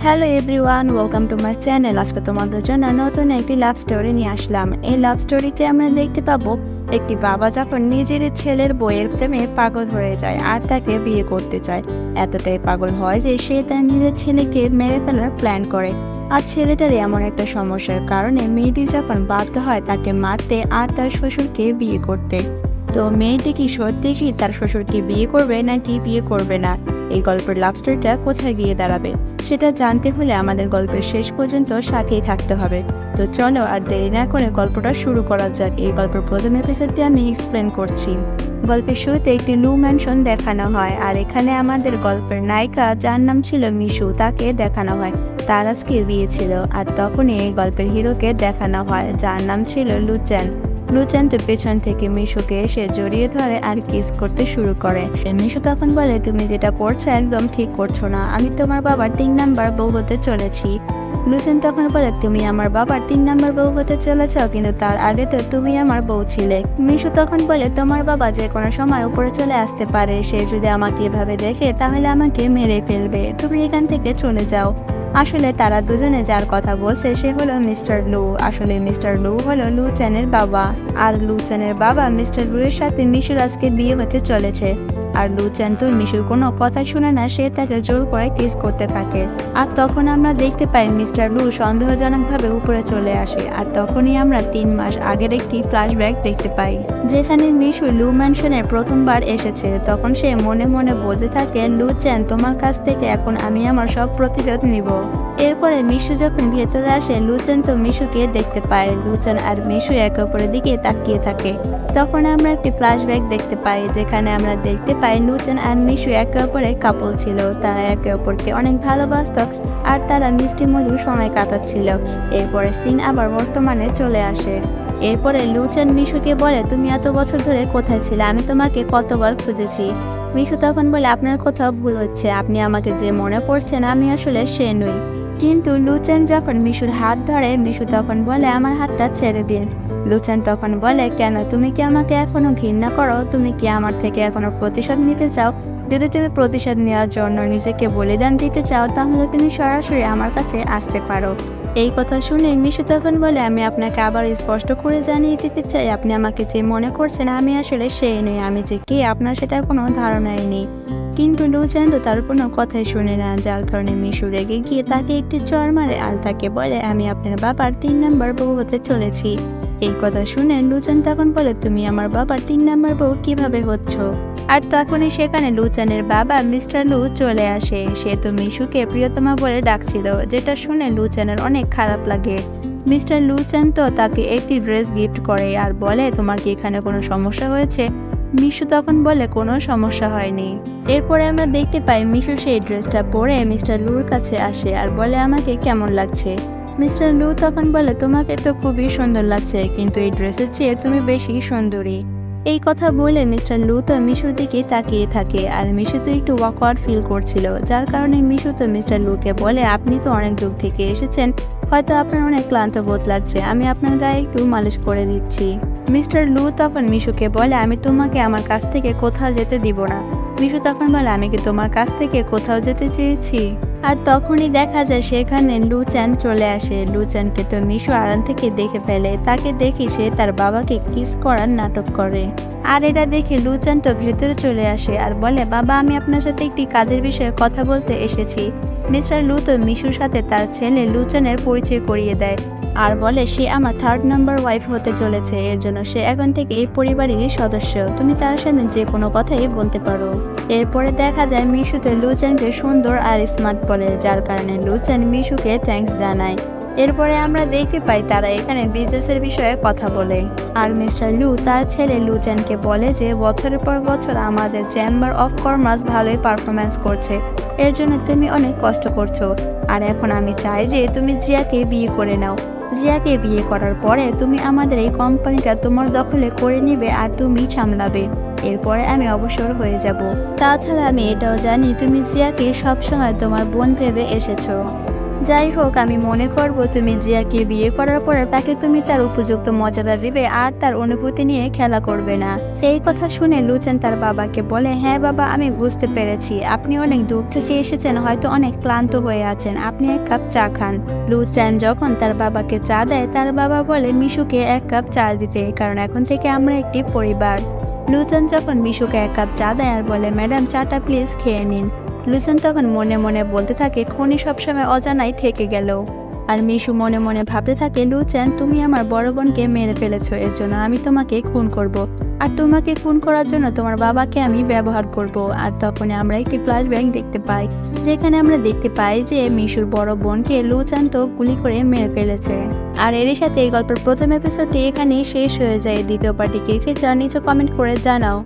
Hello everyone, welcome to my channel. আজকে তোমাদের জন্য নতুন একটি লাভ স্টোরি নিয়ে আসলাম। এই লাভ স্টোরিতে আমরা দেখতে পাবো একটি বাবা যখন নিজের ছেলের বইয়ের প্রেমে পাগল হয়ে যায় আর তাকে বিয়ে করতে চায়। এতটাই পাগল হয় যে সে তার নিজের ছেলেকে মেরে ফেলার প্ল্যান করে। আর ছেলেটার এমন একটা সমস্যার কারণে মেয়েটি যখন বাধ্য হয় তাকে মারতে আর তার শ্বশুরকে বিয়ে করতে। তো মেয়েটি কি সত্যি কি তার শ্বশুরকে বিয়ে করবে নাকি বিয়ে করবে না? এই গল্পের লাভ স্টোরিটা কোথায় গিয়ে দাঁড়াবে সেটা জানতে হলে আমাদের গল্পের শেষ পর্যন্ত সাথেই থাকতে হবে। তো চলো আর দেরি না করে গল্পটা শুরু করা যাক। এই গল্পের প্রথম এপিসোডটি আমি এক্সপ্লেন করছি। গল্পের শুরুতে একটি লু ম্যানশন দেখানো হয় আর এখানে আমাদের গল্পের নায়িকা যার নাম ছিল মিশু তাকে দেখানো হয়। তার আজকে বিয়ে ছিল আর তখনই এই গল্পের হিরোকে দেখানো হয় যার নাম ছিল লুচেন। লুচেন তো পেছন থেকে মিশুকে এসে জড়িয়ে ধরে আর কিস করতে শুরু করে। মিশু তখন বলে, তুমি যেটা করছো একদম ঠিক করছো না, আমি তোমার বাবার 3 নাম্বার বউ হতে চলেছি। লুচেন তখন বলে, তুমি আমার বাবার 3 নাম্বার বউ হতে চলেছ, কিন্তু তার আগে তো তুমি আমার বউ ছিলে। মিশু তখন বলে, তোমার বাবা যে কোনো সময় উপরে চলে আসতে পারে, সে যদি আমাকে এভাবে দেখে তাহলে আমাকে মেরে ফেলবে, তুমি এখান থেকে চলে যাও। আসলে তারা দুজনে যার কথা বলছে সে হলো মিস্টার লু। আসলে মিস্টার লু হলো লুচেনের বাবা, আর লুচেনের বাবা মিস্টার লু এর সাথে মিশুর আজকে বিয়ে হতে চলেছে। আর লুচেন তো মিশুর কোনো কথা শুনে না, সে তাকে জোর করে কিস করতে থাকে। আর তখন আমরা দেখতে পাই মিস্টার লু সন্দেহজনকভাবে উপরে চলে আসে। আর তখনই আমরা 3 মাস আগের একটি ফ্ল্যাশব্যাক দেখতে পাই, যেখানে মিশু লু ম্যানশনে প্রথমবার এসেছে। তখন সে মনে মনে বলতে থাকে, লুচেন তোমার কাছ থেকে এখন আমি আমার সব প্রতিশোধ নিব। এরপরে মিশু যখন ভেতরে আসে, লুচেন তো মিশুকে দেখতে পায়। লুচেন আর মিশু একে অপরের দিকে তাকিয়ে থাকে। তখন আমরা একটি ফ্ল্যাশব্যাক দেখতে পাই, যেখানে আমরা দেখতে পাই লুচেন আর মিশু একে অপরের কাপল ছিল। তারা একে অপরকে অনেক ভালোবাসত আর তারা মিষ্টি মধুর সময় কাটাচ্ছিল। এরপরে সিন আবার বর্তমানে চলে আসে। এরপরে লুচেন মিশুকে বলে, তুমি এত বছর ধরে কোথায় ছিলে, আমি তোমাকে কতবার খুঁজেছি। মিশু তখন বলে, আপনার কোথাও ভুল হচ্ছে, আপনি আমাকে যে মনে করছেন আমি আসলে সে নই। কিন্তু লুচেন যখন মিশুর হাত ধরে, মিশু তখন বলে, আমার হাতটা ছেড়ে দিন। লুচেন তখন বলে, কেন, তুমি কি আমাকে এখনো ঘৃণা করো? তুমি কি আমার থেকে এখনো প্রতিশোধ নিতে চাও? যদি তুমি প্রতিশোধ নেওয়ার জন্য নিজেকে বলিদান দিতে চাও তাহলে তুমি সরাসরি আমার কাছে আসতে পারো। এই কথা শুনে মিশু তখন বলে, আমি আপনাকে আবার স্পষ্ট করে জানিয়ে দিতে চাই, আপনি আমাকে যে মনে করছেন আমি আসলে সেই নই, আমি যে কে আপনার সেটার কোনো ধারণাই নেই। কিন্তু লুচেন তো তার কোনো কথাই শুনে না, যার কারণে মিশু রেগে গিয়ে তাকে একটি চড় মারে আর তাকে বলে, আমি আপনার বাবার 3 নাম্বার বউ হতে চলেছি। এই কথা শুনে লুচেন তখন বলে, তুমি আমার বাবার 3 নাম্বার বউ কিভাবে হচ্ছ? আর তখনই সেখানে লুচেনের বাবা মিস্টার লু চলে আসে। সে তো মিশুকে প্রিয়তমা বলে ডাকছিল, যেটা শুনে লুচেনের অনেক খারাপ লাগে। মিস্টার লুচেন তো তাকে একটি ড্রেস গিফট করে আর বলে, তোমার কি এখানে কোনো সমস্যা হয়েছে? মিশু তখন বলে, কোনো সমস্যা হয়নি। এরপরে আমরা দেখতে পাই মিশু সেই ড্রেসটা পরে মিস্টার লুর কাছে আসে আর বলে, আমাকে কেমন লাগছে? মিস্টার লু তখন বলে, তোমাকে তো খুবই সুন্দর লাগছে, কিন্তু এই ড্রেসের চেয়ে তুমি বেশি সুন্দরী। এই কথা বলে মিস্টার লু তো মিশুর দিকে তাকিয়ে থাকে আর মিশু তো একটু ওয়াকওয়ার্ড ফিল করছিল, যার কারণে মিশু তো মিস্টার লুকে বলে, আপনি তো অনেক দূর থেকে এসেছেন, হয়তো আপনার অনেক ক্লান্ত বোধ লাগছে, আমি আপনার গায়ে একটু মালিশ করে দিচ্ছি। মিস্টার লু তখন মিশুকে বলে, আমি তোমাকে আমার কাছ থেকে কোথাও যেতে দিব না। মিশু তখন বলে, আমি কি তোমার কাছ থেকে কোথাও যেতে চেয়েছি? আর তখনই দেখা যায় সেখানে লুচেন চলে আসে। লুচেনকে তো মিশু আড়াল থেকে দেখে ফেলে, তাকে দেখে সে তার বাবাকে কিস করার নাটক করে। আর এটা দেখে লুচেন তো ভেতরে চলে আসে আর বলে, বাবা, আমি আপনার সাথে একটি কাজের বিষয়ে কথা বলতে এসেছি। মিস্টার লু তো মিশুর সাথে তার ছেলে লুচেনের পরিচয় করিয়ে দেয় আর বলে, সে আমার 3rd নাম্বার ওয়াইফ হতে চলেছে, এর জন্য সে এখন থেকে এই পরিবারেরই সদস্য, তুমি তার সামনে যে কোনো কথাই বলতে পারো। এরপরে দেখা যায় মিশুতে লুচেনকে সুন্দর আর স্মার্ট বলে, যার কারণে লুচেন মিশুকে থ্যাঙ্কস জানায়। এরপরে আমরা দেখতে পাই তারা এখানে বিজনেসের বিষয়ে কথা বলে। আর মিস্টার লু তার ছেলে লুচেনকে বলে যে বছরের পর বছর আমাদের চেম্বার অফ কমার্স ভালোই পারফরমেন্স করছে, এর জন্য তুমি অনেক কষ্ট করছো। আর এখন আমি চাই যে তুমি জিয়াকে বিয়ে করে নাও। জিয়াকে বিয়ে করার পরে তুমি আমাদের এই কোম্পানিটা তোমার দখলে করে নিবে আর তুমি সামলাবে। এরপরে আমি অবসর হয়ে যাব। তাছাড়া আমি এটাও জানি তুমি জিয়াকে সবসময় তোমার বোন ভেবে এসেছো। যাই হোক, আমি মনে করব তুমি জিয়াকে বিয়ে করার পরে তাকে তুমি তার উপযুক্ত মর্যাদা দিবে আর তার অনুভূতি নিয়ে খেলা করবে না। সেই কথা শুনে লুচেন তার বাবাকে বলে, হ্যাঁ বাবা, আমি বুঝতে পেরেছি, আপনি অনেক দূর থেকে এসেছেন, হয়তো অনেক ক্লান্ত হয়ে আছেন, আপনি এক কাপ চা খান। লুচেন যখন তার বাবাকে চা দেয়, তার বাবা বলে মিশুকে এক কাপ চা দিতে, কারণ এখন থেকে আমরা একটি পরিবার। লুচেন যখন মিশুকে এক কাপ চা দেয় আর বলে, ম্যাডাম চাটা প্লিজ খেয়ে নিন। লুচেন তখন মনে মনে বলতে থাকে, খনি সবসময় অজানাই থেকে গেল। আর মিশু মনে মনে ভাবতে থাকে, লুচেন তুমি আমার বড় বোনকে মেরে ফেলেছো, এর জন্য আমি তোমাকে খুন করব। আর তোমাকে খুন করার জন্য তোমার বাবাকে আমি ব্যবহার করব। আর তখনই আমরা একটি ফ্ল্যাশব্যাক দেখতে পাই, যেখানে আমরা দেখতে পাই যে মিশুর বড় বোনকে লুচেন তো গুলি করে মেরে ফেলেছে। আর এরই সাথে এই গল্পের প্রথম এপিসোডটি এখানেই শেষ হয়ে যায়। দ্বিতীয় পার্টি কে নিচে কমেন্ট করে জানাও।